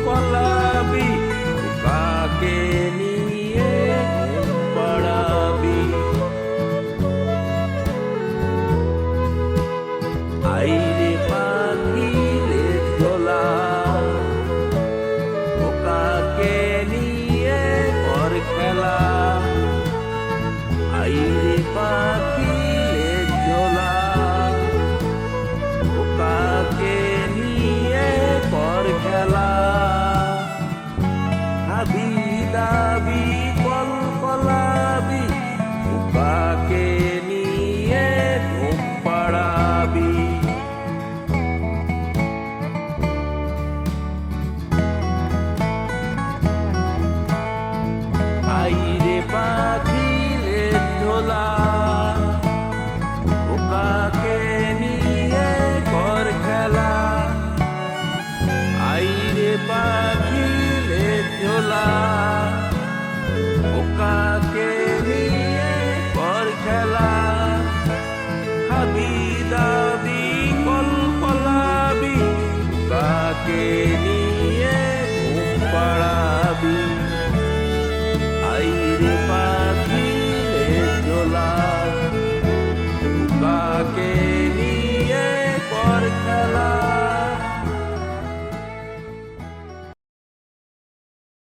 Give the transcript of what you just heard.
ফলাবি, কাকে নিয়ে ঘুম পাড়াবি। আইরে পাখি লেজ ঝোলা, কাকে নিয়ে কর খেলা। আইরে পাখি লেজ ঝোলা, কাকে নিয়ে কর খেলা। হাবি দাবি কল ফলাবি, কাকে নিয়ে ঘুম পাড়াবি। আইরে পাখি লেজ ঝোলা, কাকে নিয়ে কর খেলা। আইরে পাখি লেজ ঝোলা,